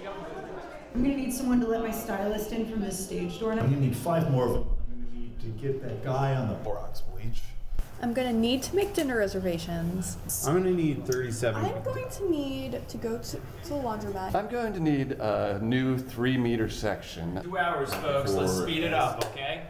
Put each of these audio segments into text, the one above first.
I'm gonna need someone to let my stylist in from this stage door. I'm gonna need 5 more of them. I'm gonna need to get that guy on the Borax bleach. I'm gonna need to make dinner reservations. I'm gonna need 37. I'm going to need to go to the laundromat. I'm going to need a new 3-meter section. 2 hours, folks. Let's speed it up, okay?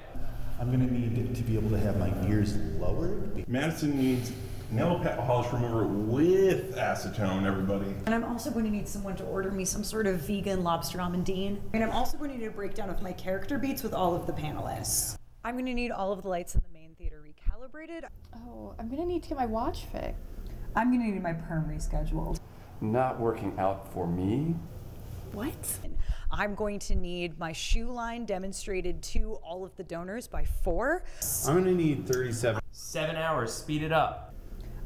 I'm gonna need to be able to have my ears lowered. Madison needs nail polish remover with acetone, everybody. And I'm also going to need someone to order me some sort of vegan lobster almondine. And I'm also going to need a breakdown of my character beats with all of the panelists. I'm going to need all of the lights in the main theater recalibrated. Oh, I'm gonna need to get my watch fixed. I'm going to need my perm rescheduled. Not working out for me. What? I'm going to need my shoe line demonstrated to all of the donors by 4. I'm gonna need 37. 7 hours. Speed it up.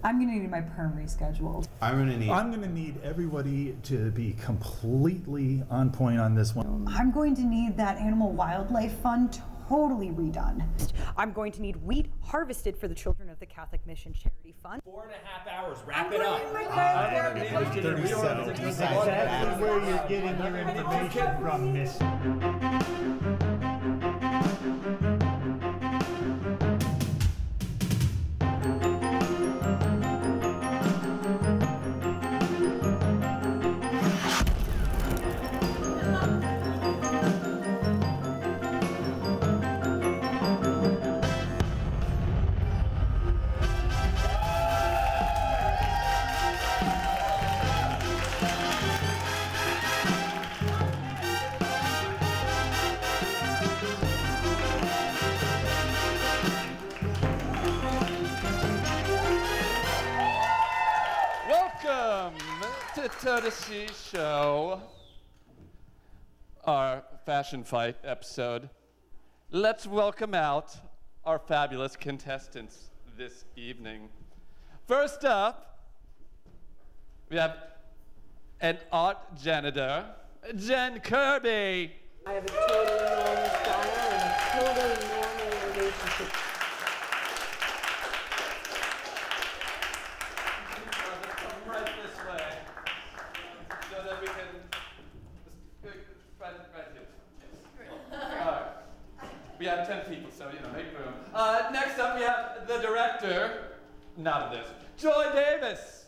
I'm going to need my perm rescheduled. I'm gonna need everybody to be completely on point on this one. I'm going to need that animal wildlife fund totally redone. I'm going to need wheat harvested for the Children of the Catholic Mission Charity Fund. 4.5 hours. Wrap it up. 37. That's exactly where you're getting your information from, miss. TotaShiSho, our fashion fight episode. Let's welcome out our fabulous contestants this evening. First up, we have an art janitor, Jen Kirby. I have a totally normal style and a totally normal relationship. We have 10 people, so, make room. Next up, we have the director, not of this, Joy Davis.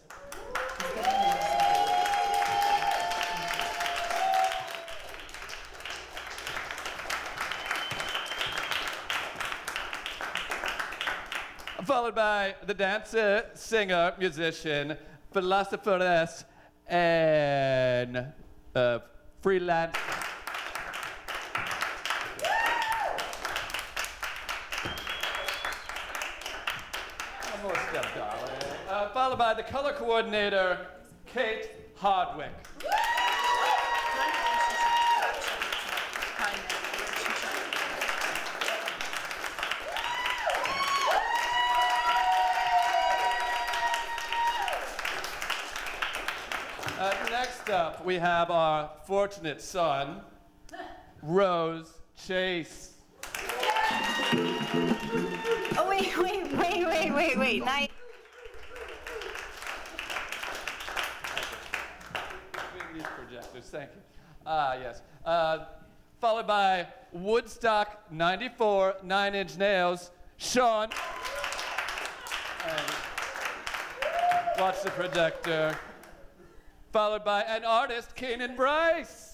Followed by the dancer, singer, musician, philosopheress, and freelance. Followed by the color coordinator, Kate Hardwicke. Next up, we have our fortunate son, Rose Chase. Oh, wait. Nice. These projectors, thank you. Yes. Followed by Woodstock 94 9-inch nails, Shaun. And watch the projector. Followed by an artist, Keenon Brice.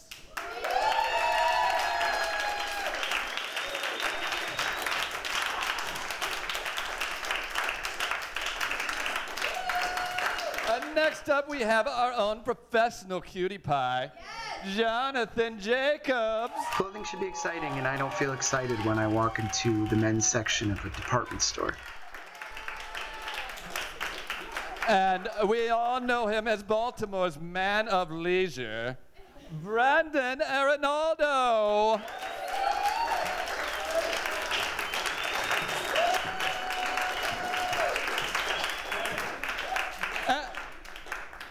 Next up, we have our own professional cutie pie, Jonathan Jacobs. Clothing should be exciting, and I don't feel excited when I walk into the men's section of a department store. And we all know him as Baltimore's man of leisure, Brandon Arinoldo.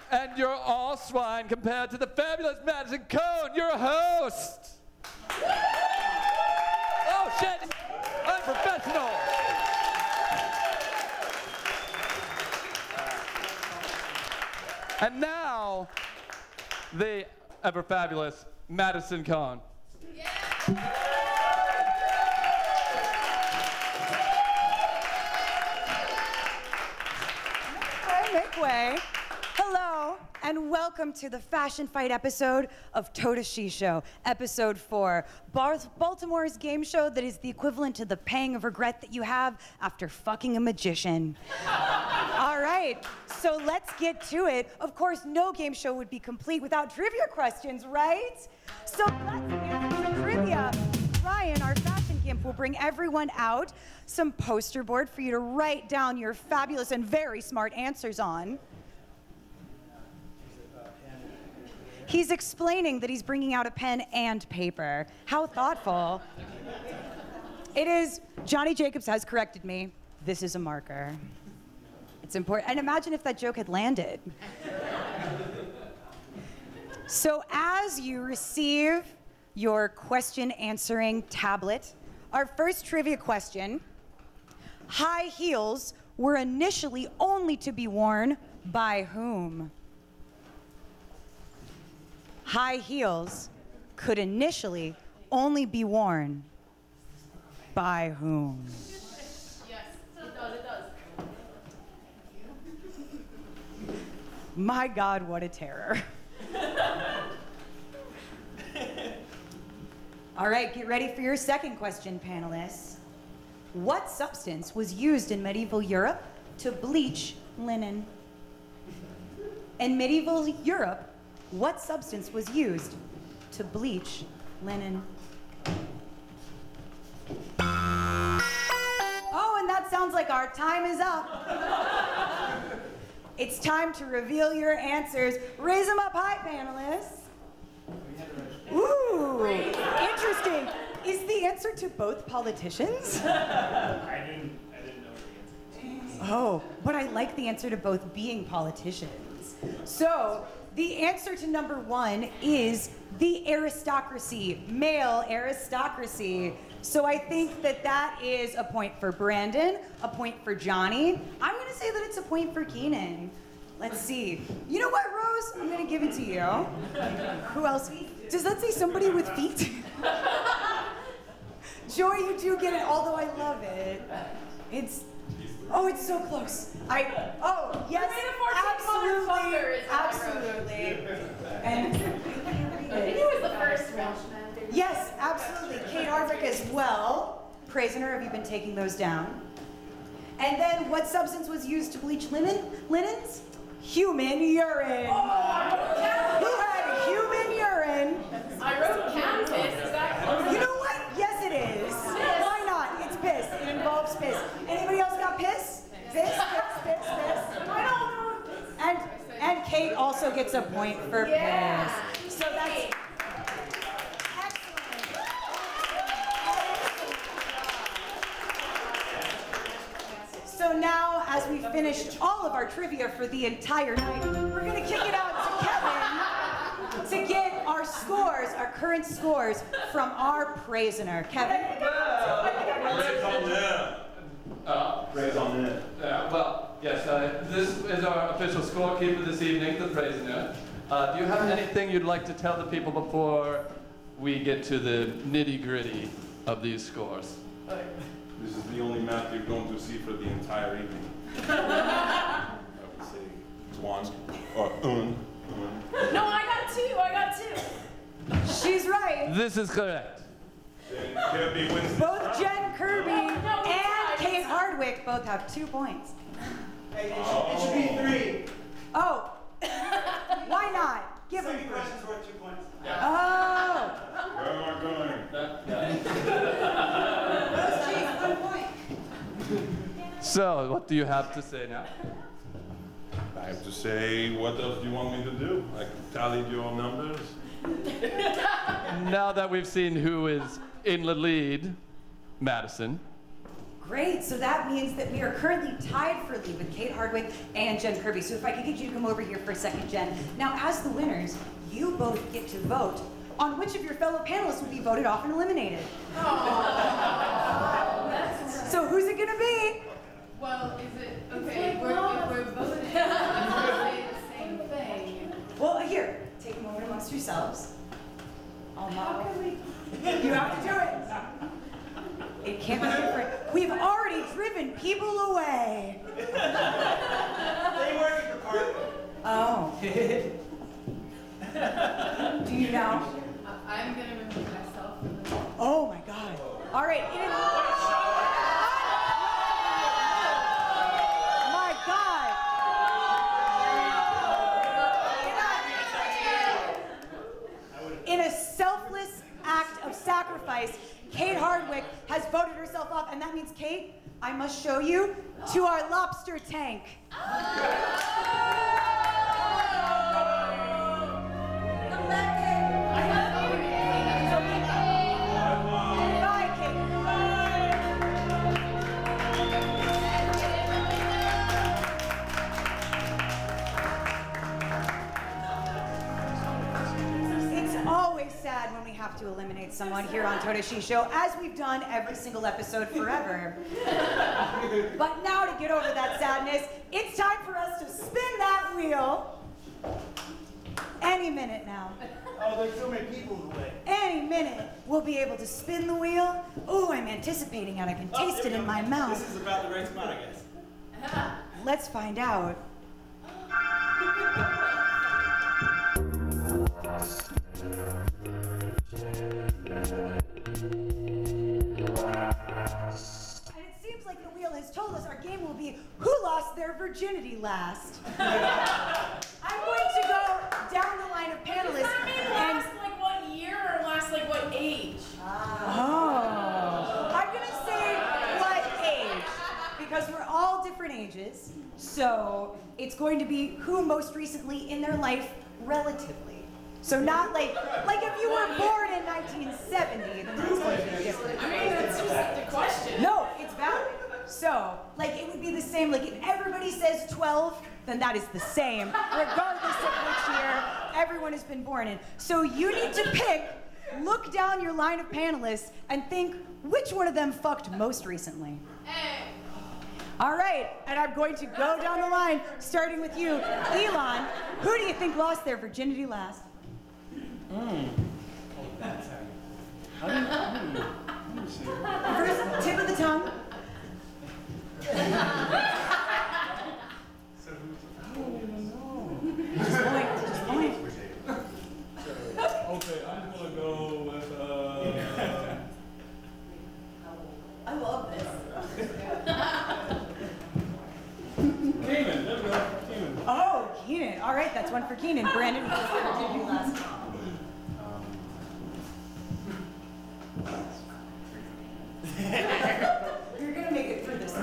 And you're all swine compared to the fabulous Madison Cohn, your host. Oh, shit. Unprofessional. And now, the ever fabulous Madison Kahn. Make way. Hello, and welcome to the Fashion Fight episode of TotaShiSho, episode 4. Baltimore's game show that is the equivalent to the pang of regret that you have after fucking a magician. All right, so let's get to it. Of course, no game show would be complete without trivia questions, right? So let's answer some trivia. Ryan, our fashion gimp, will bring everyone out some poster board for you to write down your fabulous and very smart answers on. He's explaining that he's bringing out a pen and paper. How thoughtful. It is, Johnny Jacobs has corrected me. This is a marker. It's important. And imagine if that joke had landed. So as you receive your question answering tablet, our first trivia question: high heels were initially only to be worn by whom? High heels could initially only be worn by whom? Yes, it does. My God, what a terror. All right, get ready for your second question, panelists. What substance was used in medieval Europe to bleach linen? In medieval Europe, what substance was used to bleach linen? Oh, and that sounds like our time is up. It's time to reveal your answers. Raise them up high, panelists. Ooh, interesting. Is the answer to both politicians? I didn't know the answer. Oh, but I like the answer to both being politicians. So, the answer to number 1 is the aristocracy, male aristocracy. So I think that that is a point for Brandon, a point for Johnny. I'm gonna say that it's a point for Keenan. Let's see. You know what, Rose? I'm gonna give it to you. Who else? Does that say somebody with feet? Joy, you do get it, although I love it. It's so close. Oh, yes, absolutely. And I think it was the first one. yes, absolutely. Kate Hardwicke as well. Praisner, have you been taking those down? And then, what substance was used to bleach linens? Human urine. Who had human urine? I wrote canvas. Is that close? You know what? Yes, it is. Why not? It's piss. It involves piss. Anybody else got piss? Piss. I don't know. And Kate also gets a point for piss. So that's excellent. So now, as we finished all of our trivia for the entire night, we're gonna kick it out to Kevin to get our scores, our current scores from our prisoner. Kevin? Praise on it. Well, yes, this is our official scorekeeper this evening, the prisoner. Do you have anything you'd like to tell the people before we get to the nitty-gritty of these scores? This is the only map you're going to see for the entire evening. I would say one or un. No, I got two. She's right. This is correct. Then Kirby wins this Both round. Jen Kirby and Kate Hardwicke both have 2 points. Hey, it should be 3. Oh, why not? Give them Second question's worth 2 points. Oh. Where am I going? Cheese, 1 point. So, what do you have to say now? I have to say, what else do you want me to do? I tallied your numbers. Now that we've seen who is in the lead, Madison. Great, so that means that we are currently tied for lead with Kate Hardwicke and Jen Kirby. So if I could get you to come over here for a second, Jen. Now, as the winners, you both get to vote on which of your fellow panelists will be voted off and eliminated. So who's it gonna be? Well, is it okay? If we're voting, say the same thing. Well, here, take a moment amongst amongst yourselves. I'll model. You have to do it. It can't be different. We've already driven people away. They work at the park. Oh. Do you know? I'm gonna remove myself. Oh my God. All right. My God. In a selfless act of sacrifice, Kate Hardwicke has voted herself off, and that means, Kate, I must show you to our lobster tank. Bye, Kate. It's always sad when we have to eliminate someone here on TotaShiSho, as we've done every single episode forever. But now to get over that sadness, it's time for us to spin that wheel. Any minute now. Oh, there's so many people in the way. Any minute, we'll be able to spin the wheel. Oh, I'm anticipating it. I can taste it in my mouth. This is about the right spot, I guess. Let's find out. And it seems like the wheel has told us our game will be who lost their virginity last. I'm going to go down the line of panelists. Does that mean last like what year or last like what age? Oh. I'm gonna say what age, because we're all different ages. So it's going to be who most recently in their life relatively. So not like if you were born in 1970, then it's going to be different. I mean, that's just the question. No, it's valid. So, like, it would be the same, like, if everybody says 12, then that is the same, regardless of which year everyone has been born in. So you need to pick, look down your line of panelists, and think which one of them fucked most recently. Hey. All right, and I'm going to go down the line, starting with you. Elon, who do you think lost their virginity last? First, tip of the tongue. Just point. Okay, I'm gonna go with, I love this. Keenan, there we go, Keenan. Oh, Keenan. All right, that's one for Keenan. Brandon, who was there? Did you last? You're gonna make it through this.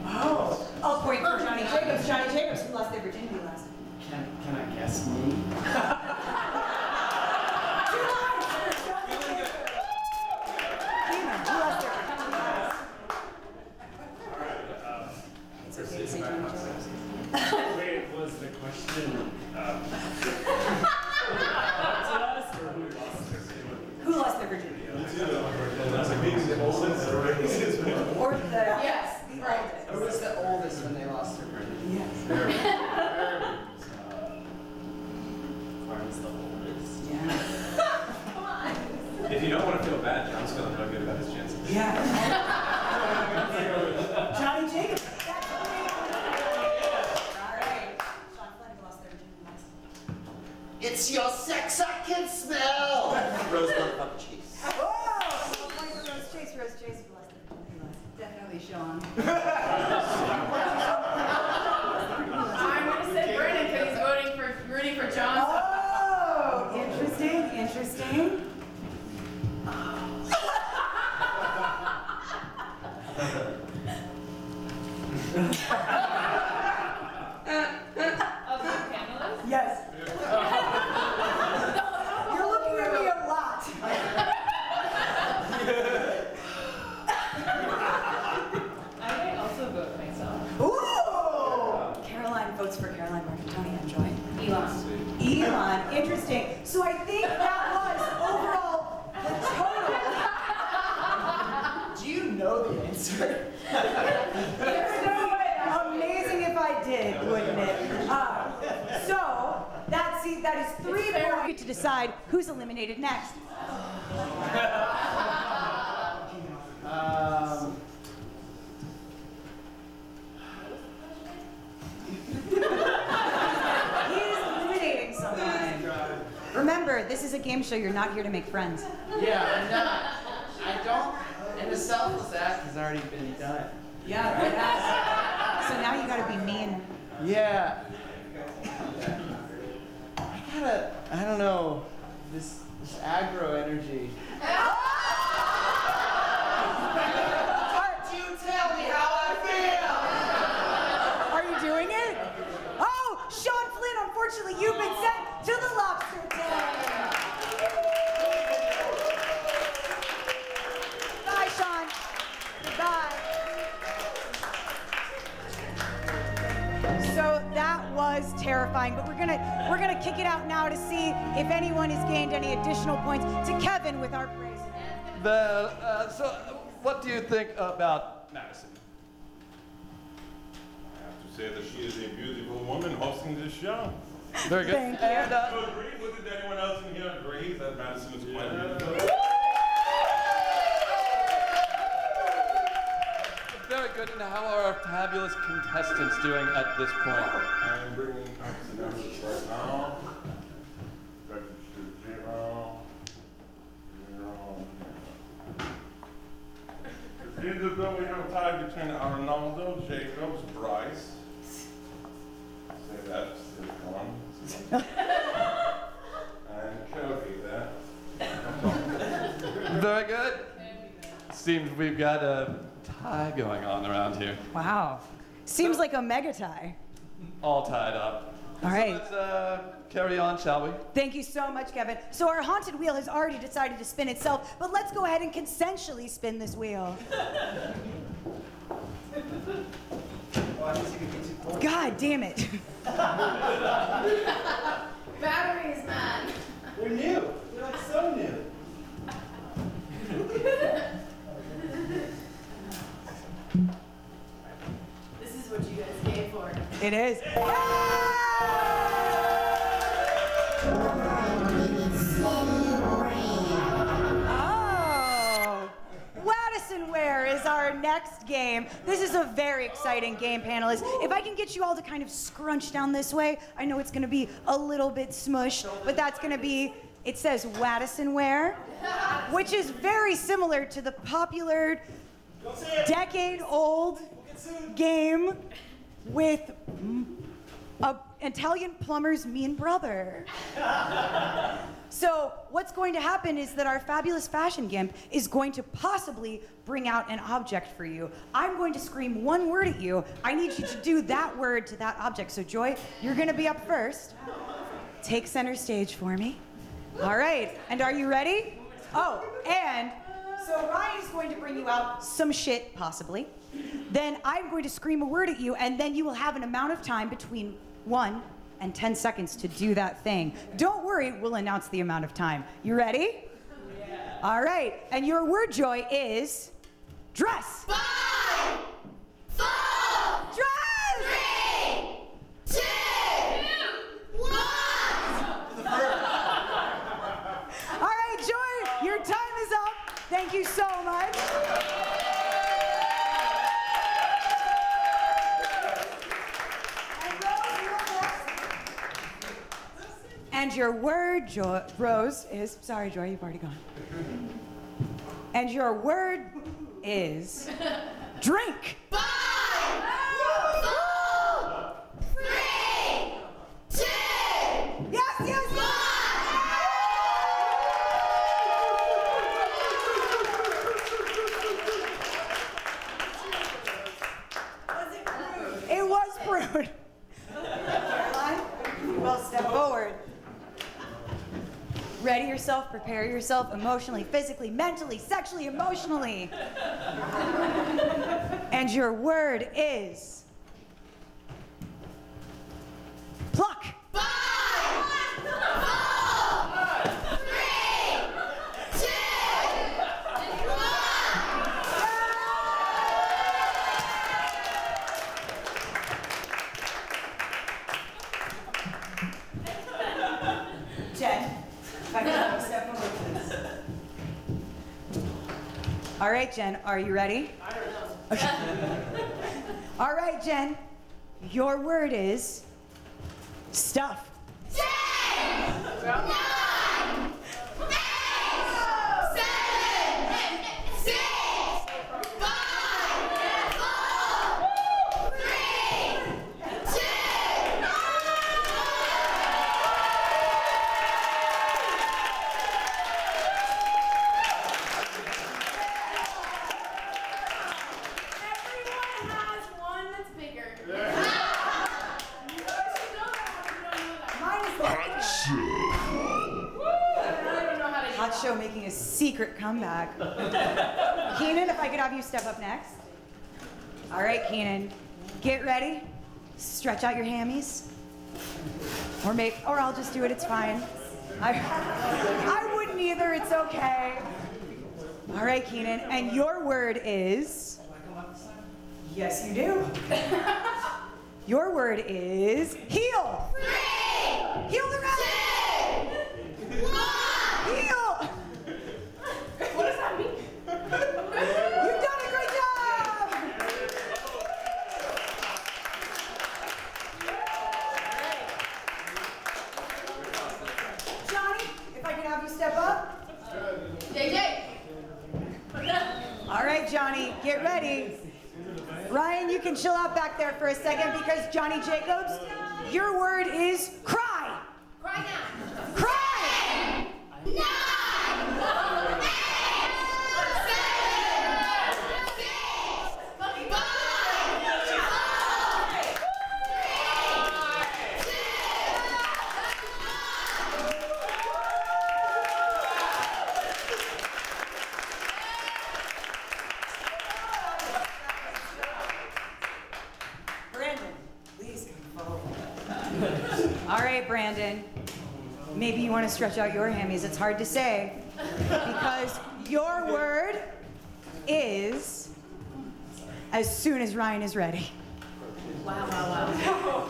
Oh, I'll point for Johnny Jacobs. Johnny Jacobs, who lost their virginity last. Can I guess me? Keenan, who lost their virginity last? It's okay to say Johnny Jacobs. Wait, was the question up to us or who lost their virginity? Who lost their virginity? That's like maybe the whole sense, right? Or the Yes. the oldest. Who was the oldest when they lost their virginity? Yes. Clarence the oldest. Yeah. If you don't want to feel bad, John's feeling real good about his chances. Yeah. Johnny Jacobs. That's me. All right. Shaun Flynn lost their virginity last. It's your sex I can smell! Rose motherfucking cheese. Oh! Point for Rose Chase. Rose Chase who lost their virginity last. Definitely Shaun. I'm gonna say Brandon because he's rooting for John. Oh! Interesting. Interesting. Of the panelists? Yes. You're looking at me a lot. I might also vote myself. Ooh! Caroline votes for Caroline Marcantony. Enjoy. Elon. Elon. Interesting. So I think that was overall the total. Do you know the answer? There's no way. Amazing 3 more to decide who's eliminated next. He's eliminating someone. Remember, this is a game show. You're not here to make friends. Yeah, I'm not. I don't. And the selfless act has already been done. Yeah, it has. So now you gotta be mean. Yeah. I don't know, this aggro energy. You tell me how I Are you doing it? Oh, Shaun Flynn, unfortunately, you've been sent to the lobster den. Bye, Shaun. Goodbye. So that was terrifying, but we're gonna kick it out now to see if anyone has gained any additional points to Kevin with our praise. Well, so what do you think about Madison? I have to say that she is a beautiful woman hosting this show. Very good. Thank you. And, So agree, but did anyone else in here agree that Madison is quite beautiful? very good. And how are our fabulous contestants doing at this point? I'm bringing up the numbers right now. Back to 0, 0. Either though we have a tie between Arinoldo, Jacobs, Brice. Say that, still one. And Kirby there. Very good. Seems we've got a tie going on around here. Wow. Seems like a mega tie. All tied up. All right. So let's carry on, shall we? Thank you so much, Kevin. So our haunted wheel has already decided to spin itself, but let's go ahead and consensually spin this wheel. God damn it. Batteries, man. They're new. They're like so new. This is what you guys came for. It is. Oh, Ware is our next game. This is a very exciting game, panelists. If I can get you all to kind of scrunch down this way, I know it's gonna be a little bit smushed, but that's gonna be, it says Ware, which is very similar to the popular decade-old game with an Italian plumber's mean brother. So what's going to happen is that our fabulous fashion gimp is going to possibly bring out an object for you. I'm going to scream one word at you. I need you to do that word to that object. So Joy, you're gonna be up first. Take center stage for me. All right, and are you ready? Oh, and so Ryan is going to bring you out some shit, possibly. Then I'm going to scream a word at you, and then you will have an amount of time between 1 and 10 seconds to do that thing. Don't worry, we'll announce the amount of time. You ready? Yeah. All right, and your word, Joy, is dress. 5, 4, Dress! 3, 2, 1. All right, Joy, your time is up. Thank you so much. And your word, Rose, is, sorry, Joy, you've already gone. And your word is drink. 5, 4, 3, 2, Yes, yes, yes. It was brewed. Caroline, well, step forward. Ready yourself, prepare yourself emotionally, physically, mentally, sexually, emotionally. And your word is pluck. 5, 4, 3, 2, 1. All right, Jen, are you ready? I don't know. Okay. All right, Jen, your word is stuff. 10, 9, 8, 7, 6, 5, 4, 3, 2, everyone has one that's bigger. Hot Show making a secret comeback. Keenan, if I could have you step up next. All right, Keenan, get ready. Stretch out your hammies. Or I'll just do it, it's fine. I wouldn't either, it's okay. All right, Keenan, and your word is... Yes, you do. Your word is heel. 3, Heel the rally. 2, 1. Heel. What does that mean? You've done a great job. Johnny, if I could have you step up. JJ. All right, Johnny, get ready. Ryan, you can chill out back there for a second because Johnny Jacobs, your word is cry. Cry now. Cry. 9, 8, 7, 6, 5, 4, 3, 2, Brandon, please come forward. All right, Brandon. Maybe you want to stretch out your hammies. It's hard to say because your word is as soon as Ryan is ready. Wow, wow, wow.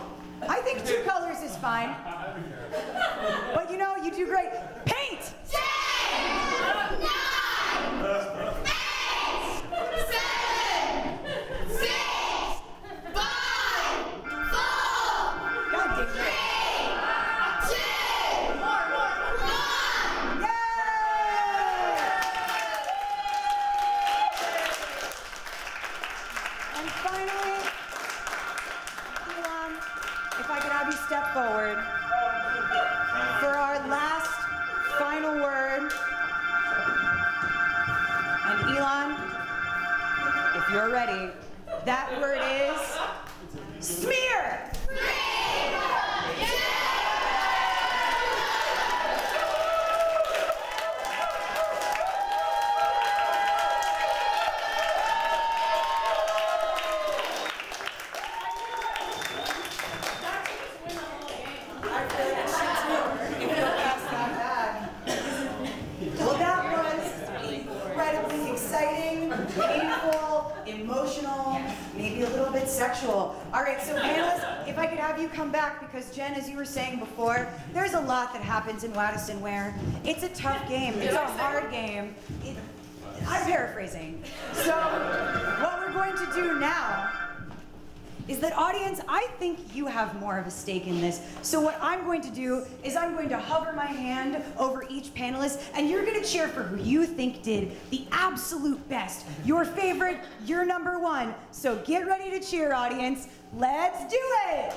I think 2 colors is fine. But you know, you do great. Paint! 10, 9, 8, 7, 6, 5, 4, God damn it. 3, 2, 1. And finally, Elon, if I could have you step forward for our last final word. And Elon, if you're ready, that word is smear. 3, 2, Well, that was incredibly exciting, painful, emotional, maybe a little bit sexual. All right, so panelists, if I could have you come back, because Jen, as you were saying before, there's a lot that happens in Wadiston where it's a tough game, it's a hard game. I'm paraphrasing. So what we're going to do now is that, audience, I think you have more of a stake in this. So what I'm going to do is I'm going to hover my hand over each panelist, and you're gonna cheer for who you think did the absolute best. Your favorite, your number one. So get ready to cheer, audience. Let's do it!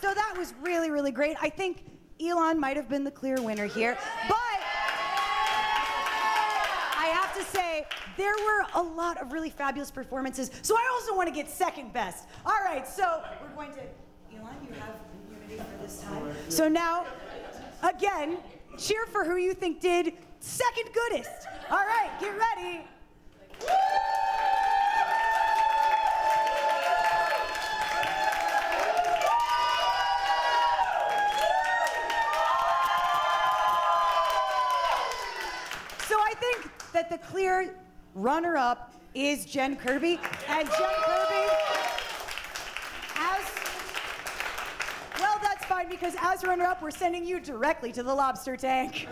So that was really, really great. I think Elon might have been the clear winner here, but I have to say, there were a lot of really fabulous performances, so I also want to get second best. All right, so we're going to, Elon, you have immunity for this time. So now, again, cheer for who you think did second goodest. All right, get ready. That the clear runner-up is Jen Kirby. And Jen Kirby, well, that's fine, because as runner-up, we're sending you directly to the lobster tank.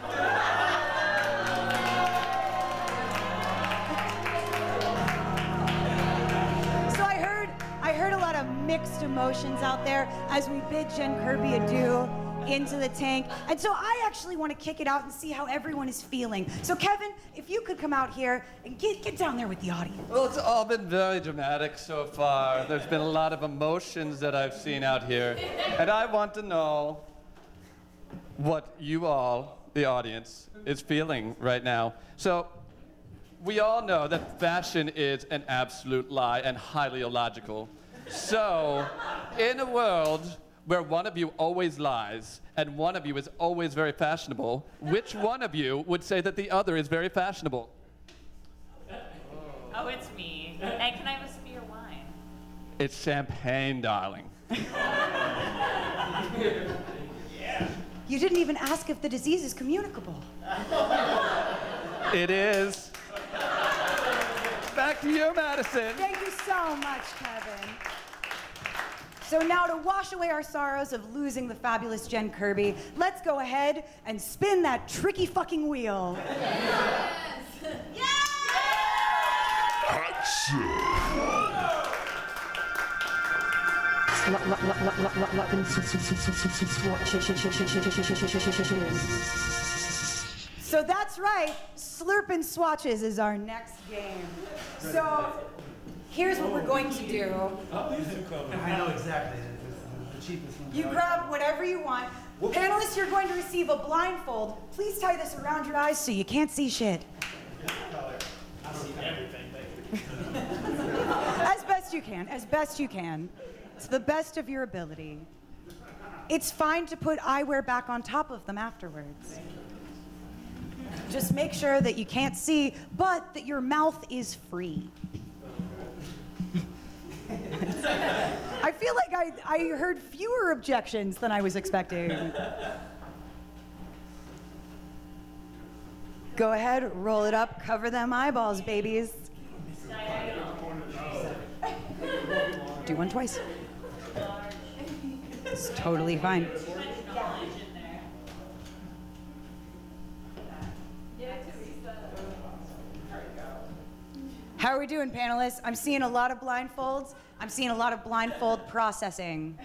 I heard a lot of mixed emotions out there as we bid Jen Kirby adieu into the tank. And so I actually want to kick it out and see how everyone is feeling. So Kevin, if you could come out here and get down there with the audience. Well, it's all been very dramatic so far. There's been a lot of emotions that I've seen out here. And I want to know what you all, the audience, is feeling right now. So we all know that fashion is an absolute lie and highly illogical. So, in a world where one of you always lies and one of you is always very fashionable, which one of you would say that the other is very fashionable? Oh, it's me. And can I have a sip of your wine? It's champagne, darling. You didn't even ask if the disease is communicable. It is. Back to you, Madison. Thank you so much, Kevin. So now, to wash away our sorrows of losing the fabulous Jen Kirby, let's go ahead and spin that tricky fucking wheel. Yes! So that's right, Slurpin' Swatches is our next game. So here's what we're going to do. I know exactly. The cheapest one. You grab whatever you want. Panelists, you're going to receive a blindfold. Please tie this around your eyes so you can't see shit. I don't see everything. As best you can, as best you can. To the best of your ability. It's fine to put eyewear back on top of them afterwards. Just make sure that you can't see, but that your mouth is free. I feel like I heard fewer objections than I was expecting. Go ahead, roll it up, cover them eyeballs, babies. Do one twice. It's totally fine. How are we doing, panelists? I'm seeing a lot of blindfolds. I'm seeing a lot of blindfold processing.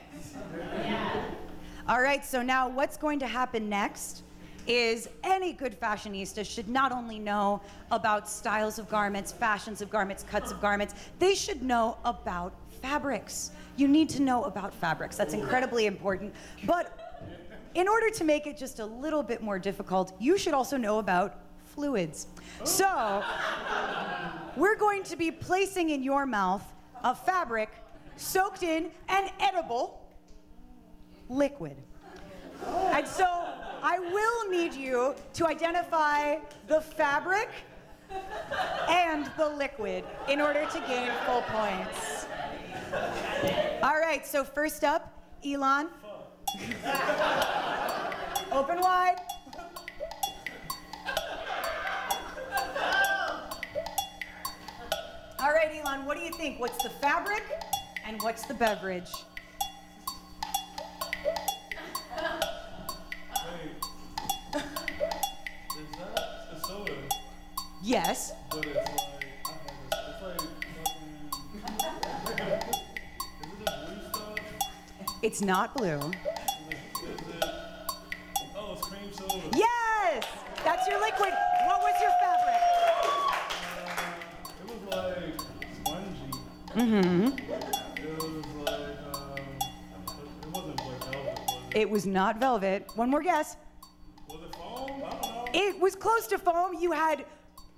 All right, so now what's going to happen next is any good fashionista should not only know about styles of garments, fashions of garments, cuts of garments, they should know about fabrics. You need to know about fabrics. That's incredibly important. But in order to make it just a little bit more difficult, you should also know about fluids. So, we're going to be placing in your mouth a fabric soaked in an edible liquid. And so, I will need you to identify the fabric and the liquid in order to gain full points. All right, so first up, Elon. Open wide. All right, Elon, what do you think? What's the fabric and what's the beverage? Wait. Is that a soda? Yes. But it's like, is it a blue stuff? It's not blue. Is it, oh, it's cream soda. Yes! That's your liquid. What was your fabric? It was like spongy. Mm-hmm. It was like, it wasn't like velvet, was it? It was not velvet. One more guess. Was it foam? I don't know. It was close to foam. You had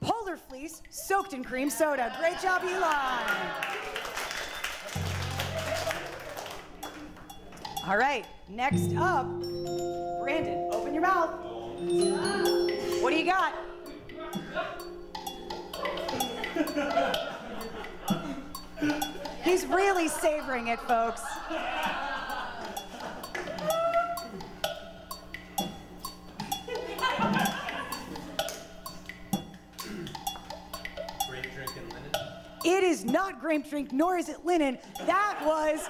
polar fleece soaked in cream soda. Great job, Elon. All right, next up, Brandon, open your mouth. What do you got? He's really savoring it, folks. Great drinking linen. It is not grape drink, nor is it linen. That was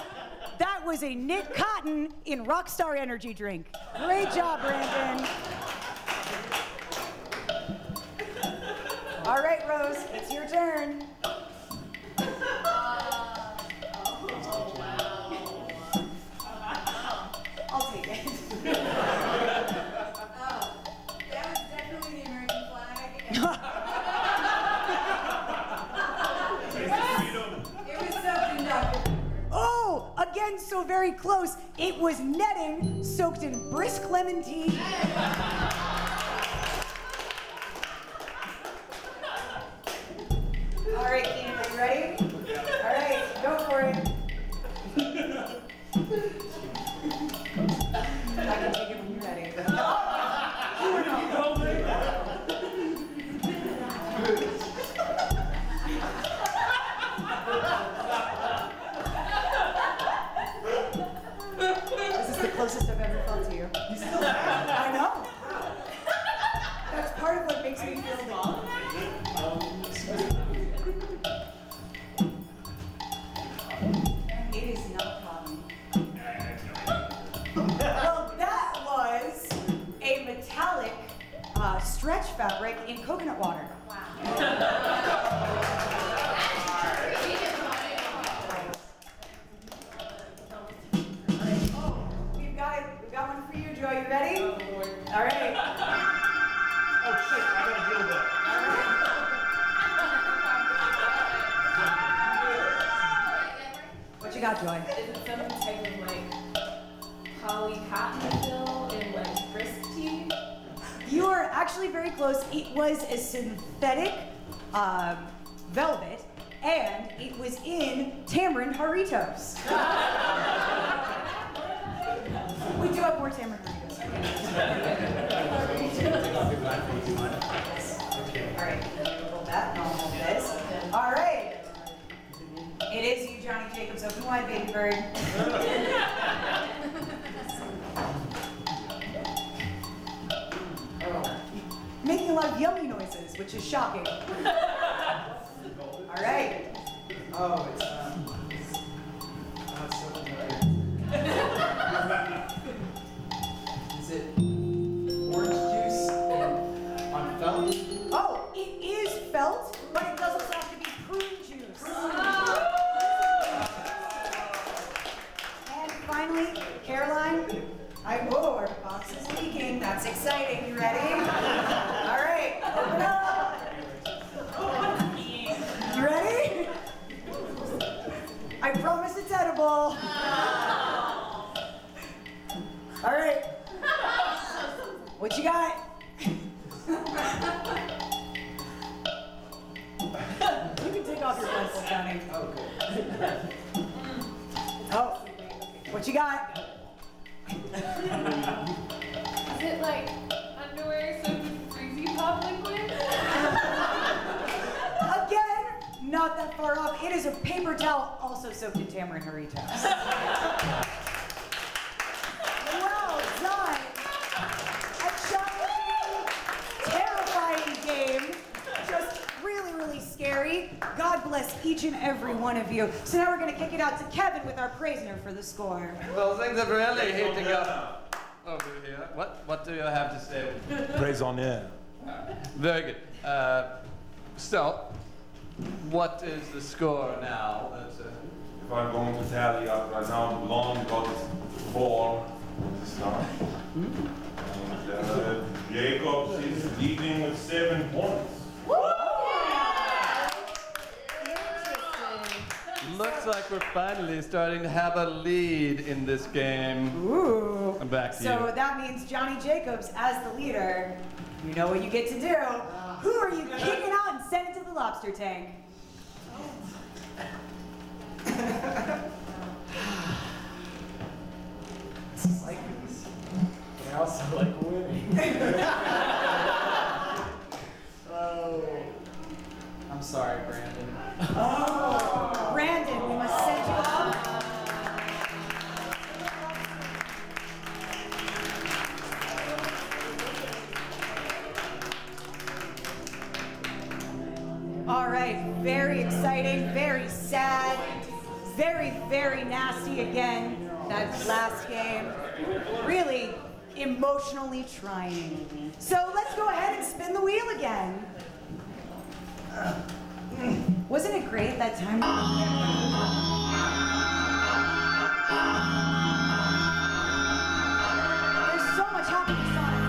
a knit cotton in Rockstar energy drink. Great job, Brandon. All right, Rose, it's your turn. I'll take it. That was definitely the American flag. It was soaked in Dr. Pepper. Oh, again, so very close. It was netting soaked in brisk lemon tea. All right, Keenan, are you ready? All right, go for it. I can take it when you're ready. This is the closest I've ever felt to you. I know. That's part of what makes me feel small. It is not common. Well, that was a metallic stretch fabric in coconut water. Wow. We've got one for you, Joe. You ready? All right. Oh shit, I gotta deal with it. What you got, Joy? Is it some type of like poly cotton fill in like brisk tea? You are actually very close. It was a synthetic velvet, and it was in tamarind Doritos. We do have more tamarind Doritos. All right, hold that, and I'll hold this. All right. It is you, Johnny Jacobs. Open wide, baby bird. Making a lot of yummy noises, which is shocking. All right. Oh, it's so familiar. Is it orange juice on felt? Oh, it is felt, but it does also have to be prune juice. And finally, Caroline, our box is leaking. That's exciting. You ready? All right, open up. You ready? I promise it's edible. All right. What you got? You can take off your pencil, Johnny. Oh, good. Oh, what you got? Is it like underwear soaked in Freezy Pop liquid? Again, not that far off. It is a paper towel also soaked in tamarind Doritos. Well done. A challenging, terrifying game. Just really, really scary. God bless each and every one of you. So now we're going to kick it out to Kevin with our prisoner for the score. Well, things are really heating up over here. What do you have to say? Praise on air. Very good. So, what is the score now? If I'm going to tally up right now, Blonde got 4 to start. And Jacobs is leading with 7 points. Looks like we're finally starting to have a lead in this game. Ooh. I'm back to So you. that means Johnny Jacobs, as the leader, you know what you get to do. Who are you kicking out and sending to the lobster tank? This is like these, but I also like winning. Oh, I'm sorry, Brandon. Oh, Brandon, we must send you off. All right, very exciting, very sad, very, very nasty again. That last game, really emotionally trying. So let's go ahead and spin the wheel again. Wasn't it great that time? There's so much happiness on it.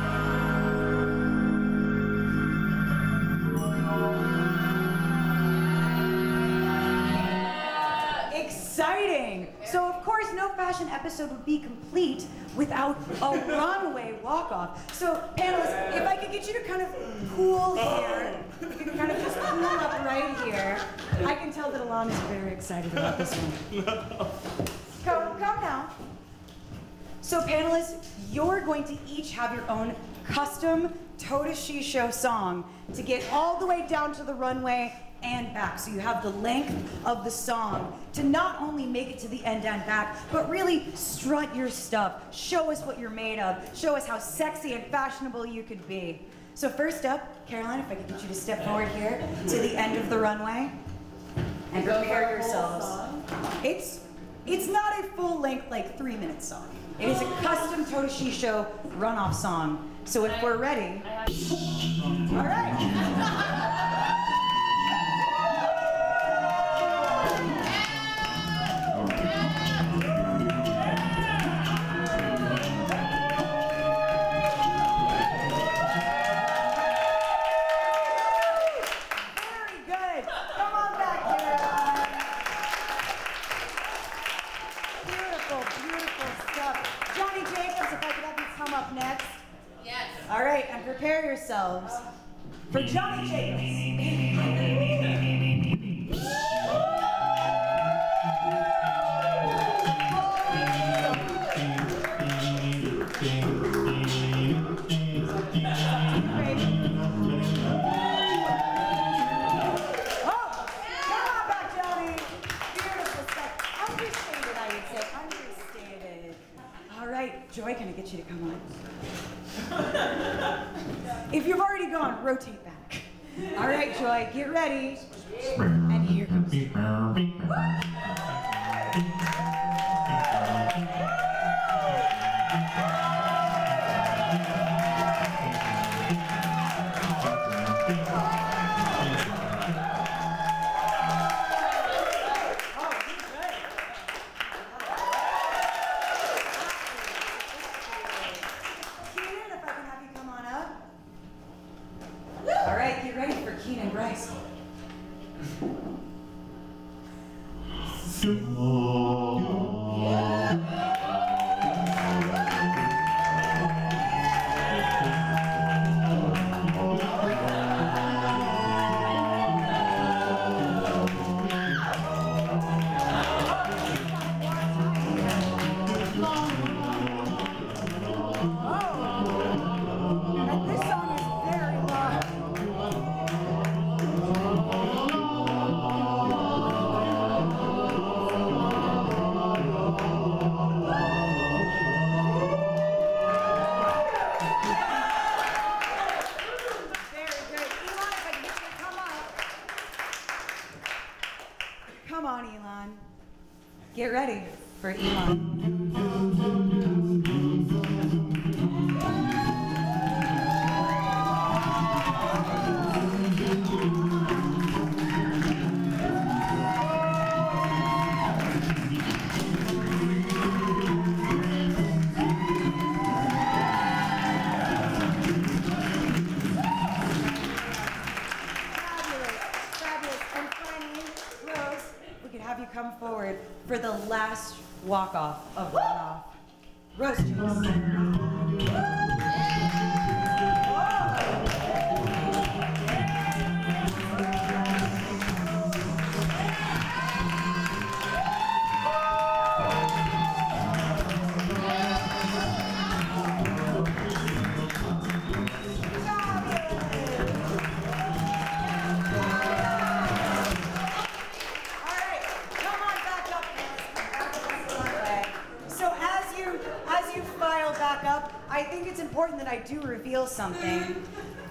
Exciting! So of course no fashion episode would be complete without a runway walk-off. So panelists, if I could get you to kind of cool here, you can kind of just cool up right here. I can tell that Alon is very excited about this one. Come now. So panelists, you're going to each have your own custom TotaShiSho song to get all the way down to the runway and back. So you have the length of the song to not only make it to the end and back, but really strut your stuff. Show us what you're made of. Show us how sexy and fashionable you could be. So first up, Caroline, if I could get you to step forward here to the end of the runway and prepare yourselves. It's not a full-length, like 3-minute song. It is a custom TotaShiSho runoff song. So if we're ready, all right. All right, and prepare yourselves for Johnny Jacobs. Oh, come on back, Johnny. Beautiful stuff. Understated, I would say. Understated. All right, Joy, can I get you to come on? If you've already gone, rotate back. All right, Joy, get ready. And here comes. All right, get ready for Keenon Brice. Come on, Elon. Get ready for Elon. Come forward for the last walk-off of runoff. Rose juice. I think it's important that I do reveal something.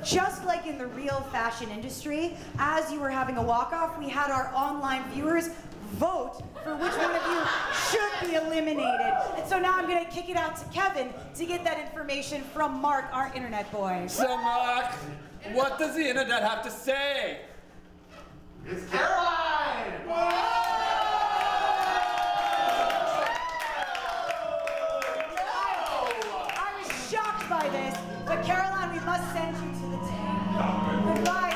just like in the real fashion industry, as you were having a walk-off, we had our online viewers vote for which one of you should be eliminated. And so now I'm gonna kick it out to Kevin to get that information from Mark, our internet boy. So Mark, what does the internet have to say? It's Caroline! I was shocked by this, but Caroline, we must send you to the tank. Goodbye.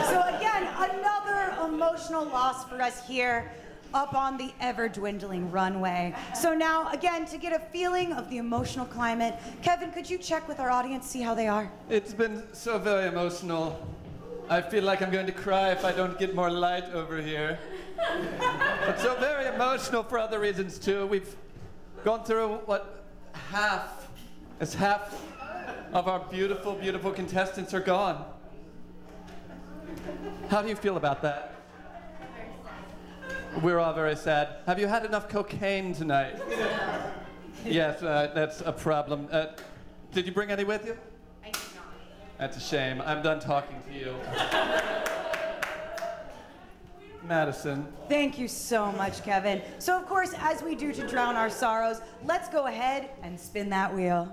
So again, another emotional loss for us here up on the ever-dwindling runway. So now, again, to get a feeling of the emotional climate, Kevin, could you check with our audience, see how they are? It's been so very emotional. I feel like I'm going to cry if I don't get more light over here. But so very emotional for other reasons, too. We've gone through, what, half of our beautiful, beautiful contestants are gone. How do you feel about that? We're all very sad. Have you had enough cocaine tonight? Yes, that's a problem. Did you bring any with you? I did not. That's a shame. I'm done talking to you. Madison. Thank you so much, Kevin. So, of course, as we do to drown our sorrows, let's go ahead and spin that wheel.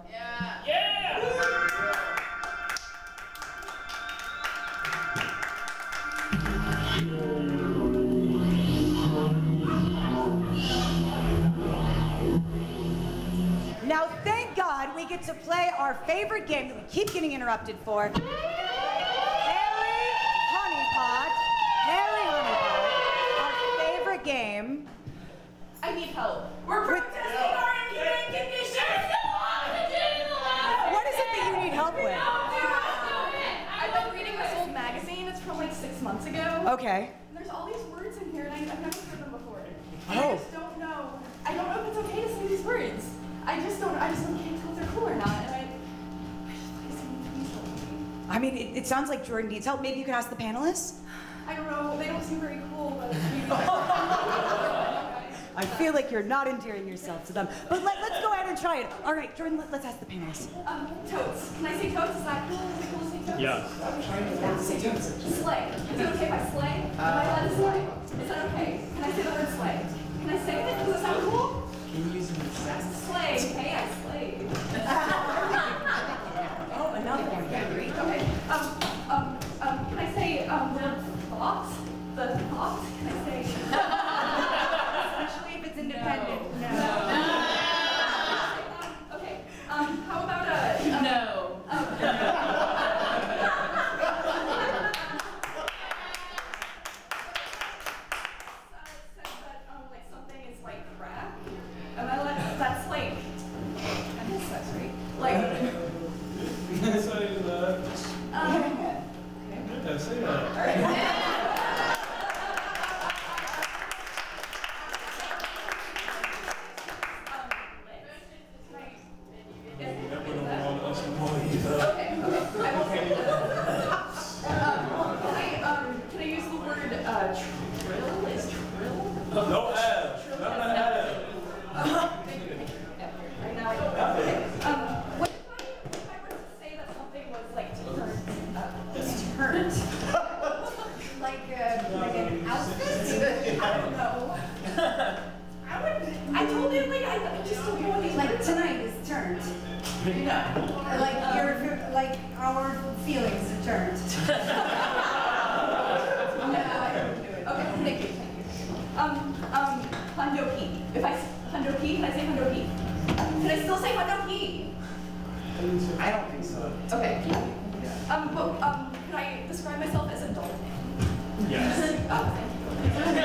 Now, thank God we get to play our favorite game that we keep getting interrupted for. Harry Honeypot. Our favorite game. I need help. We're protesting our inhumane conditions. What is it that you need help with? I've been reading this old magazine. It's from like 6 months ago. Okay. And there's all these words in here, and I've never heard them before. Oh. I just don't know. I don't know if it's okay to say these words. I just can't tell if they're cool or not. And I just please help me. I mean, it sounds like Jordan needs help. Maybe you could ask the panelists? I don't know. They don't seem very cool, but I feel like you're not endearing yourself to them. But let's go ahead and try it. All right, Jordan, let's ask the panelists. Totes. Can I say totes? Is that cool? Is it cool to say totes? Yeah. Say totes. Slay. Is it okay if I slay? Am I allowed to slay? Is that okay? Can I say the word slay? Can I say it? Does it sound cool? Can you use an exact Slay. Hey, I slayed. Oh, another one. Okay. Can I say the thought? The thought? Can I say? Especially if it's independent. No. Okay. How about no? Like something is like crack. Am I like that's like? I guess that's right. Like. Can I say that? Okay. Yeah, say that. All right. Can I use the word trill? Is trill? No ad. No ad. Right now I don't know. Okay. What if I were to say that something was like turned? Like an outfit? I don't know. I told him I just don't know what these Like tonight is turned. No. Like our feelings are turned. No, I don't do it. Okay, thank you. Hundoki. If I hundoki, can I say hundoki? Can I still say hundoki? I don't think so. Okay. Can I describe myself as adulting? Yes. Oh, thank you.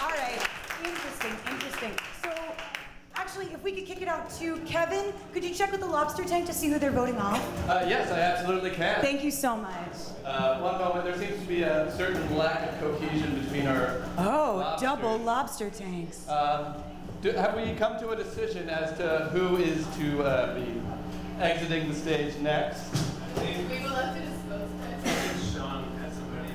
All right, interesting. So, actually, if we could kick it out to Kevin, could you check with the lobster tank to see who they're voting off? Yes, I absolutely can. Thank you so much. One moment, there seems to be a certain lack of cohesion between our double lobster tanks. have we come to a decision as to who is to be exiting the stage next? We will have to dispose of Shaun has somebody.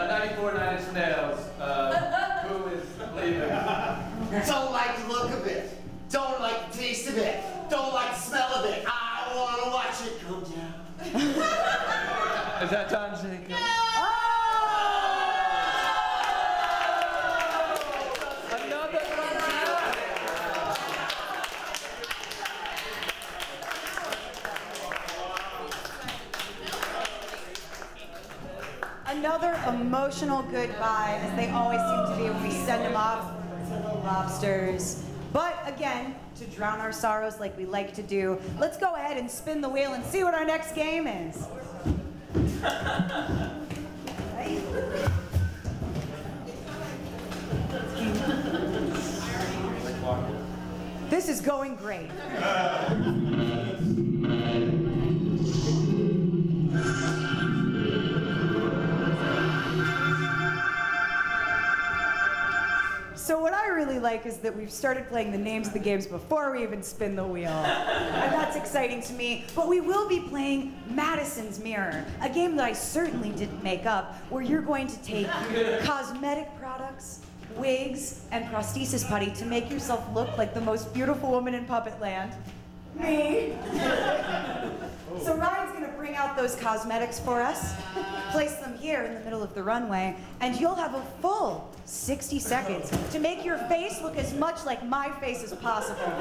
94 Nine Inch Nails. Who is leaving? Don't like the look of it. Don't like the taste of it. Don't like the smell of it. I want to watch it come down. Is that Don Jacob? Another emotional goodbye, as they always seem to be when we send them off to the lobsters. But again, to drown our sorrows like we like to do, let's go ahead and spin the wheel and see what our next game is. This is going great. So what I really like is that we've started playing the names of the games before we even spin the wheel. And that's exciting to me. But we will be playing Madison's Mirror, a game that I certainly didn't make up, where you're going to take cosmetic products, wigs, and prosthesis putty to make yourself look like the most beautiful woman in Puppet Land. Me. So Ryan's gonna bring out those cosmetics for us, place them here in the middle of the runway, and you'll have a full 60 seconds to make your face look as much like my face as possible.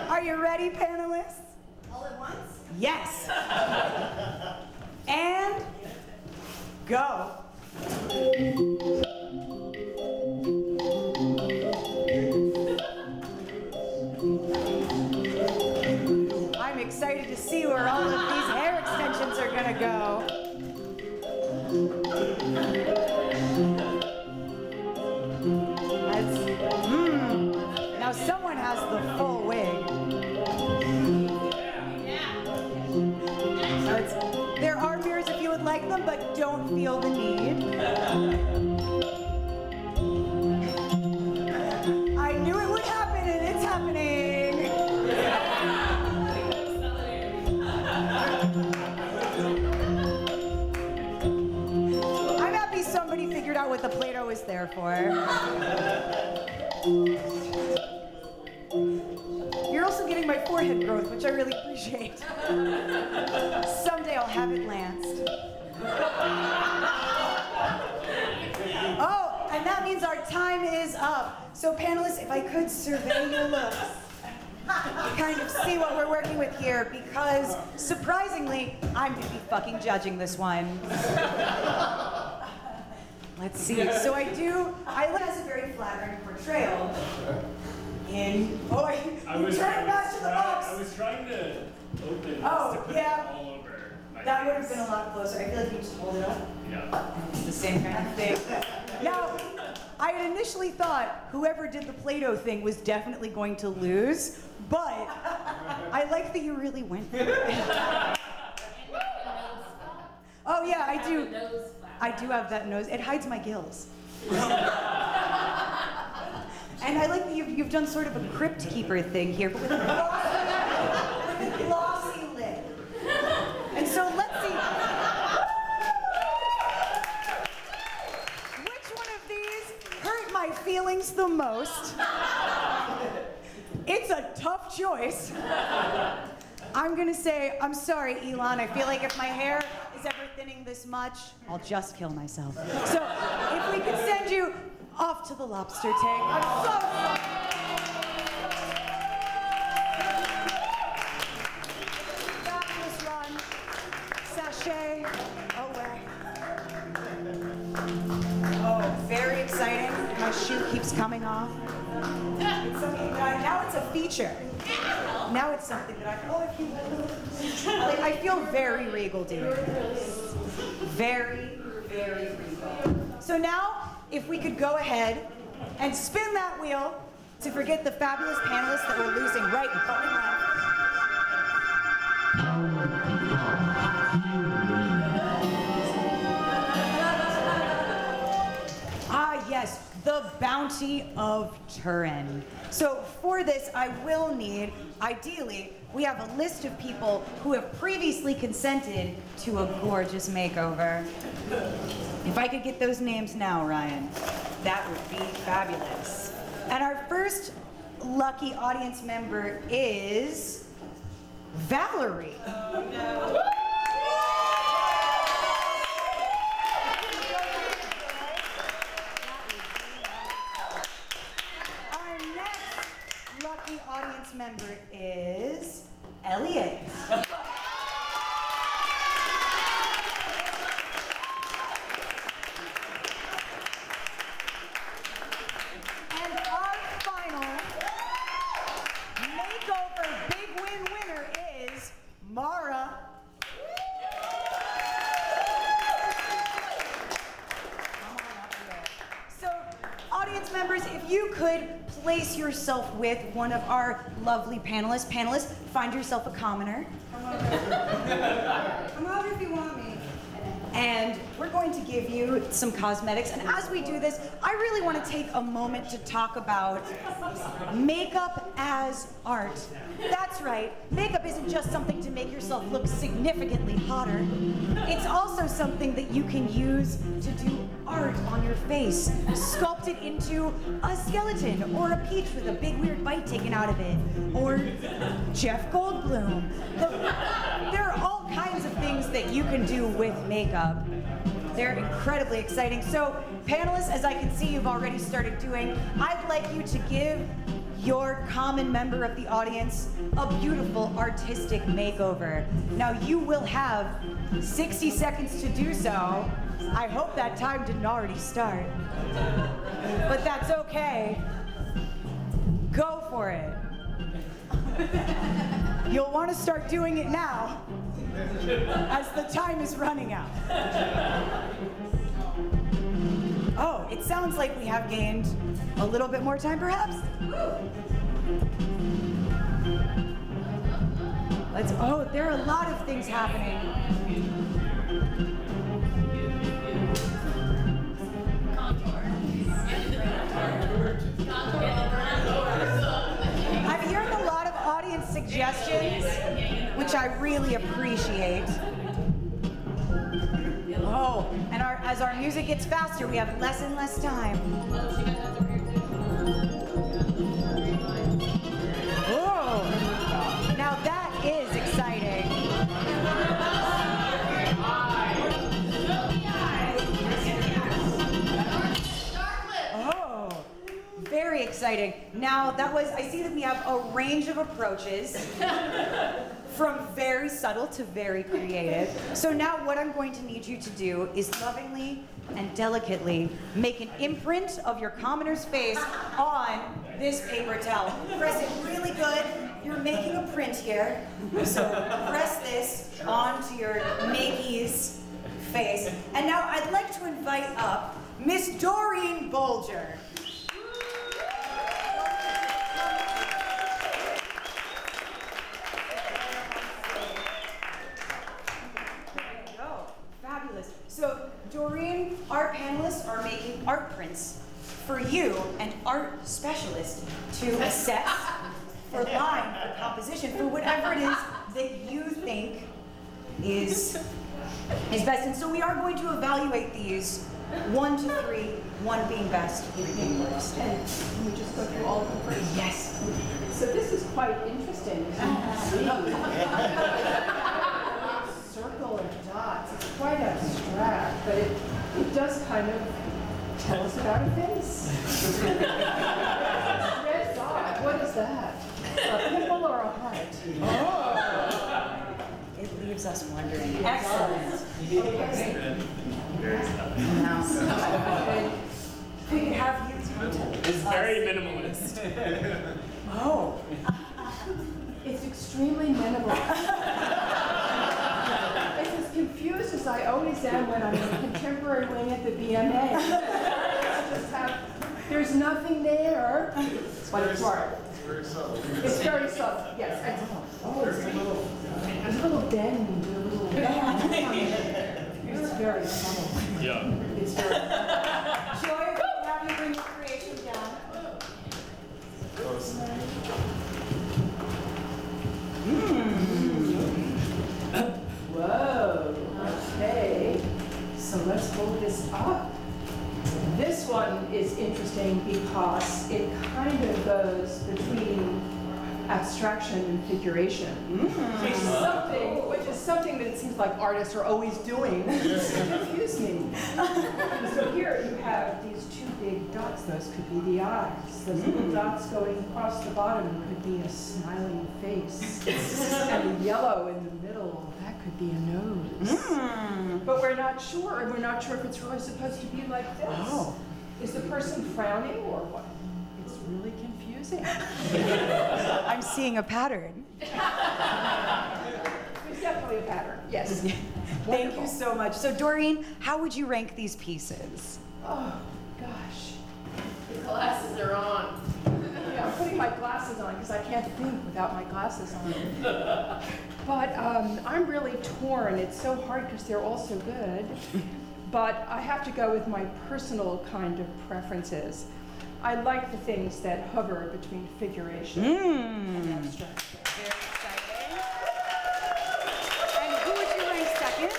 Are you ready, panelists? All at once? Yes. And go. I'm excited to see where all of these hair extensions are gonna go. Now someone has the full wig. There are mirrors if you would like them, but don't feel the need. I knew it would happen, and it's happening. I'm happy somebody figured out what the Play-Doh was there for. You're also getting my forehead growth, which I really appreciate. Someday I'll have it lanced. Oh, and that means our time is up. So panelists, if I could survey your looks, kind of see what we're working with here, because surprisingly, I'm gonna be fucking judging this one. Let's see. So I has a very flattering portrayal. You turn it back to the box. I was trying to open this to put it all over my That would face. have been a lot closer. I feel like you just hold it up. Yeah. It's the same kind of thing. Now, I had initially thought whoever did the Play-Doh thing was definitely going to lose, but I like that you really went for it. Oh yeah, I do. I do have that nose. It hides my gills. And I like that you've done sort of a crypt keeper thing here, but with a glossy lid. And so let's see. Which one of these hurt my feelings the most? It's a tough choice. I'm gonna say, I'm sorry, Elon. I feel like if my hair is ever thinning this much, I'll just kill myself. So if we could send you off to the lobster tank. I'm so sorry. Fabulous run. Sachet away. Oh, very exciting. My shoe keeps coming off. It's something that now it's a feature. Now it's something that I feel very regal doing this. Very, very regal. So now, if we could go ahead and spin that wheel to forget the fabulous panelists that we're losing right and fucking left. the Bounty of Turin. So for this, I will need, ideally, we have a list of people who have previously consented to a gorgeous makeover. If I could get those names now, Ryan, that would be fabulous. And our first lucky audience member is Valerie. Oh, no. Our next lucky audience member is Elliot. Mara. So, audience members, if you could place yourself with one of our lovely panelists. Panelists, find yourself a commoner. Come over if you want me. And we're going to give you some cosmetics. And as we do this, I really want to take a moment to talk about makeup as art. That's right, makeup isn't just something to make yourself look significantly hotter. It's also something that you can use to do art on your face. Sculpt it into a skeleton, or a peach with a big weird bite taken out of it, or Jeff Goldblum. There are all kinds of things that you can do with makeup. They're incredibly exciting. So, panelists, as I can see you've already started doing, I'd like you to give your common member of the audience a beautiful artistic makeover. Now, you will have 60 seconds to do so. I hope that time didn't already start. But that's okay. Go for it. You'll want to start doing it now, as the time is running out. Oh, it sounds like we have gained a little bit more time, perhaps? Oh, there are a lot of things happening. I'm hearing a lot of audience suggestions, which I really appreciate. Oh, and as our music gets faster, we have less and less time. Oh, now that is exciting. Oh, very exciting. Now I see that we have a range of approaches. From very subtle to very creative. So now what I'm going to need you to do is lovingly and delicately make an imprint of your commoner's face on this paper towel. Press it really good. You're making a print here. So press this onto your makey's face. And now I'd like to invite up Miss Doreen Bolger. So, Doreen, our panelists are making art prints for you, an art specialist, to assess for line, for composition, for whatever it is that you think is best. And so we are going to evaluate these 1 to 3, 1 being best, 3 being worst. And can we just go through all of them first? Yes. So this is quite interesting, as you can see. Circle of dots. It's quite abstract, but it does kind of tell us about a face. Red dot. What is that? A pimple or a heart? Oh. It leaves us wondering. Excellent. We could have you It's very minimalist. Oh. It's extremely minimalist. It's as confused as I always am when I'm in a contemporary wing at the BMA. There's nothing there, but it's art. It's very subtle. It's very subtle, yes. There's a little bend, a little it's very subtle. Yeah. It's very Joy, have you bring your This one is interesting because it kind of goes between abstraction and figuration, which is something that it seems like artists are always doing. Confuse me. So here you have these two big dots. Those could be the eyes. Those little dots going across the bottom could be a smiling face. And the yellow in the middle, that could be a nose. But we're not sure, and we're not sure if it's really supposed to be like this. Oh. Is the person frowning or what? It's really confusing. I'm seeing a pattern. There's definitely a pattern, yes. Thank you so much. So Doreen, how would you rank these pieces? Oh, gosh. The glasses are on. Yeah, I'm putting my glasses on because I can't think without my glasses on. But I'm really torn. It's so hard because they're all so good. But I have to go with my personal kind of preferences. I like the things that hover between figuration and abstraction. Very exciting. And who would you rank second?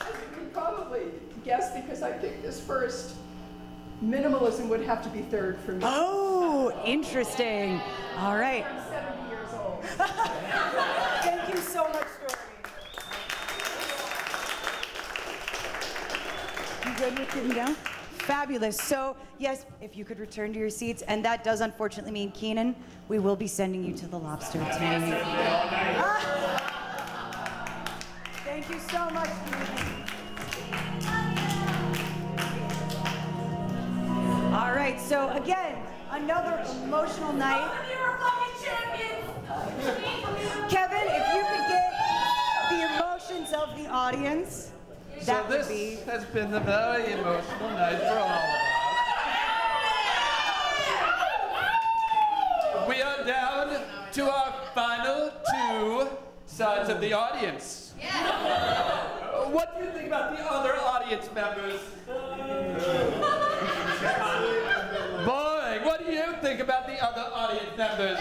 As you can probably guess, because I picked this first, minimalism would have to be third for me. Oh, interesting. All right. I'm 70 years old. Thank you so much, Doreen. You good with getting down? Fabulous. So, yes, if you could return to your seats, and that does unfortunately mean, Keenan, we will be sending you to the lobster tank. Thank you so much, Keenan. All right, so again, another emotional night. Kevin, if you could get the emotions of the audience. So this has been a very emotional night for all of us. We are down to our final two sides of the audience. What do you think about the other audience members? Boring. What do you think about the other audience members?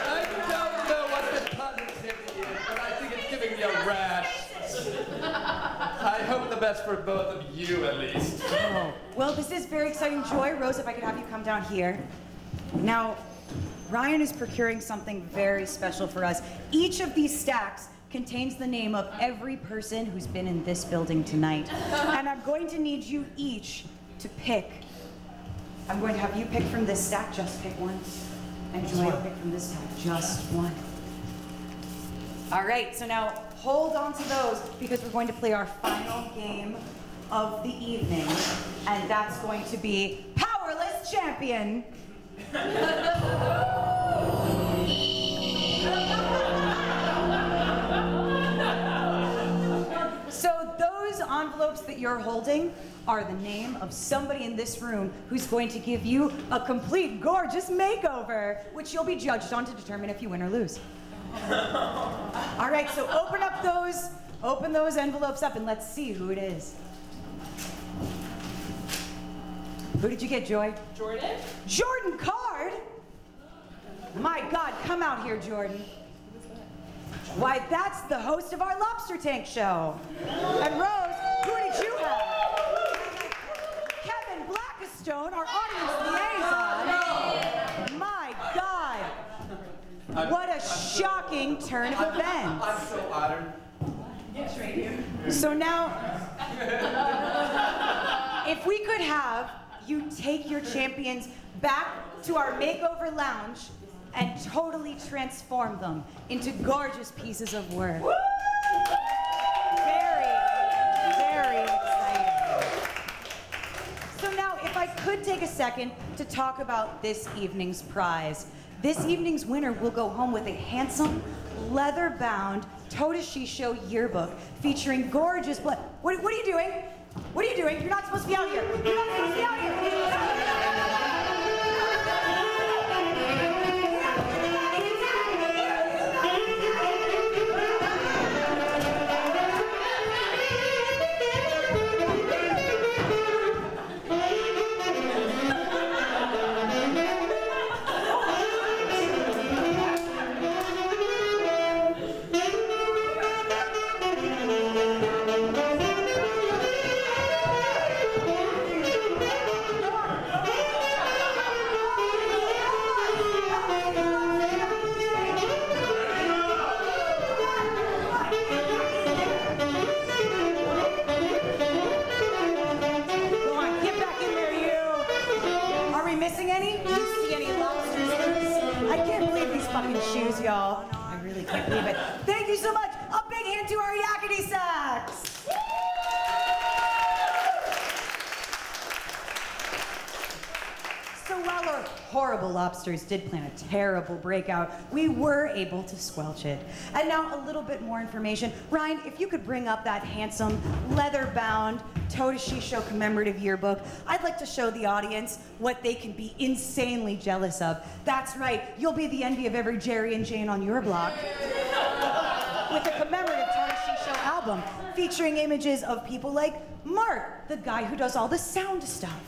I don't know what the positivity is, but I think it's giving me a rash. I hope the best for both of you, at least. Oh. Well, this is very exciting. Joy, Rose, if I could have you come down here. Now, Ryan is procuring something very special for us. Each of these stacks contains the name of every person who's been in this building tonight. And I'm going to need you each to pick. I'm going to have you pick from this stack, just pick one. And Joy will pick from this stack, just one. All right, so now hold on to those because we're going to play our final game of the evening. And that's going to be Powerless Champion. So those envelopes that you're holding are the name of somebody in this room who's going to give you a complete gorgeous makeover, which you'll be judged on to determine if you win or lose. All right, so open those envelopes up and let's see who it is. Who did you get, Joy? Jordan? Jordan Card? My God, come out here, Jordan. Why, that's the host of our Lobster Tank show. And Rose, who did you have? Kevin Blackistone, our audience liaison. My God. What a shocking turn of events. I'm so honored. Yes, right here. So now, if we could have you take your champions back to our makeover lounge and totally transform them into gorgeous pieces of work. Very, very exciting. So now, if I could take a second to talk about this evening's prize. This evening's winner will go home with a handsome, leather-bound TotaShiSho yearbook featuring gorgeous blood. What are you doing? What are you doing? You're not supposed to be out here. You're not supposed to be out here. shoes, y'all. I really can't believe it. Thank you so much. A big hand to our yakety sax. So while our horrible lobsters did plan a terrible breakout, we were able to squelch it. And now a little bit more information. Ryan, if you could bring up that handsome, leather-bound TotaShiSho commemorative yearbook, I'd like to show the audience what they can be insanely jealous of. That's right, you'll be the envy of every Jerry and Jane on your block. With a commemorative TotaShiSho album featuring images of people like Mark, the guy who does all the sound stuff.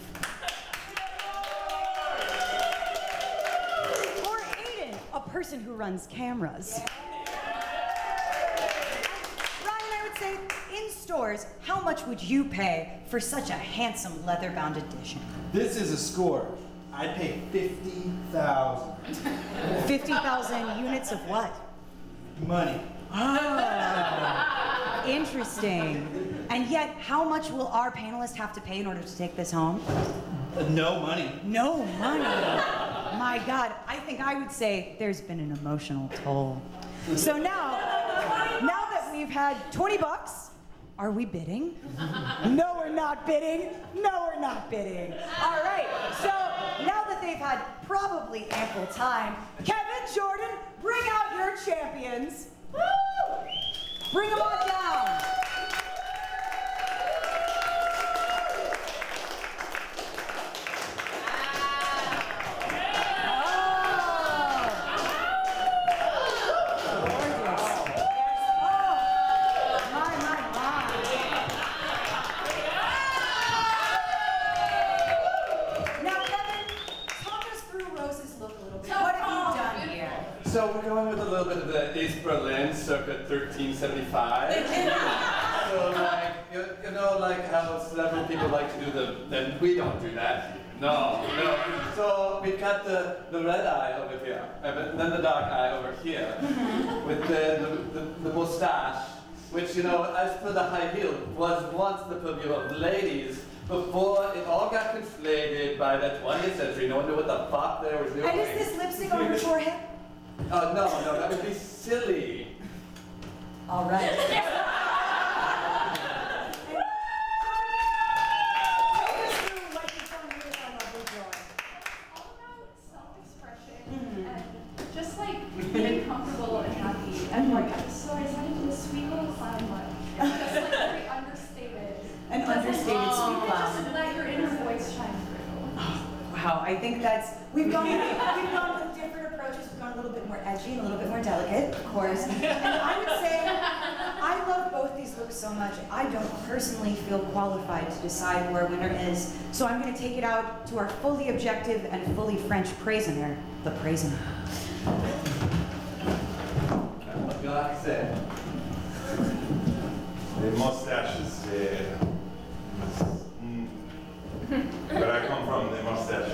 A person who runs cameras. Ryan, I would say, in stores, how much would you pay for such a handsome leather-bound edition? This is a score. I'd pay 50,000. 50,000 units of what? Money. Oh, interesting. And yet, how much will our panelists have to pay in order to take this home? No money. No money. My God, I think I would say there's been an emotional toll. So now that we've had 20 bucks, are we bidding? No, we're not bidding. No, we're not bidding. All right, so now that they've had probably ample time, Kevin, Jordan, bring out your champions. Woo! Bring them on down. So we're going with a little bit of the East Berlin, circa 1375. So like, you know, like how several people like to do then we don't do that here. No. So we've got the red eye over here, and then the dark eye over here, with the mustache, which, you know, as per the high heel, was once the purview of ladies, before it all got conflated by the 20th century. No one knew what the fuck they were doing. And is this lip sync on your forehead? Oh, no, that would be silly. All right. Just like being comfortable and happy, and like so I decided to do a sweet little clown look, and just like very understated. An understated sweet clown. Just let your inner voice shine through. Wow, I think that's we've gone with different approaches. We've gone a little bit more edgy and a little bit more delicate, of course. And I would say I love both these looks so much. I don't personally feel qualified to decide who our winner is, so I'm going to take it out to our fully objective and fully French praisener, the praisener. What do I say? The mustaches, where I come from, the mustache.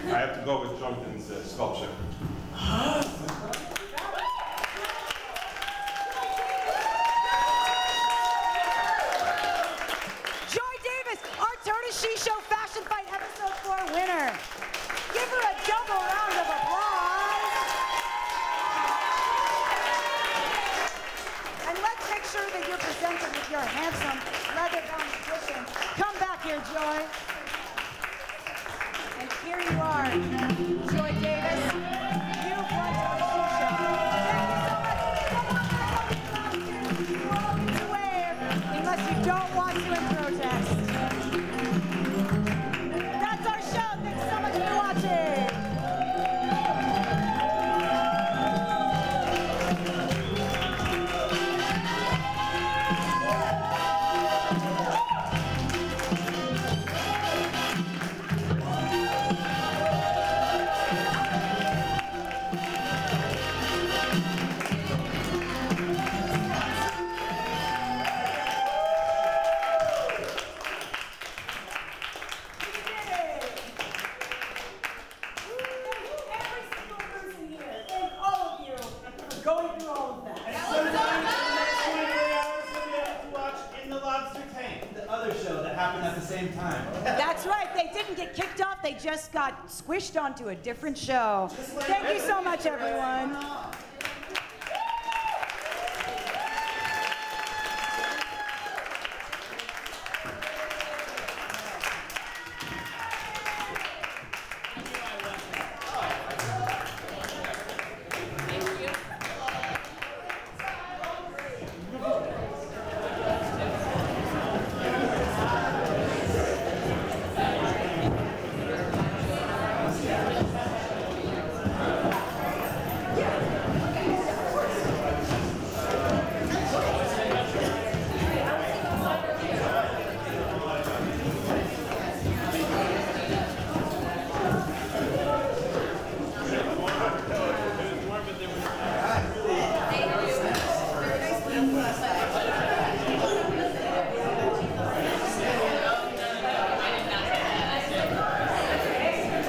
I have to go with Jonathan's sculpture. Joy Davis, our TotaShiSho Fashion Fight Episode 4 winner. Give her a double round of applause. And let's make sure that you're presented with your handsome leather-bound edition. Come back here, Joy. And here you are, Joy Davis. You've won TotaShiSho. Thank you so much. You're welcome to wave, unless you don't want to in protest. That's our show. Thanks so much for watching. That's right, they didn't get kicked off, they just got squished onto a different show. Thank you so much, everyone.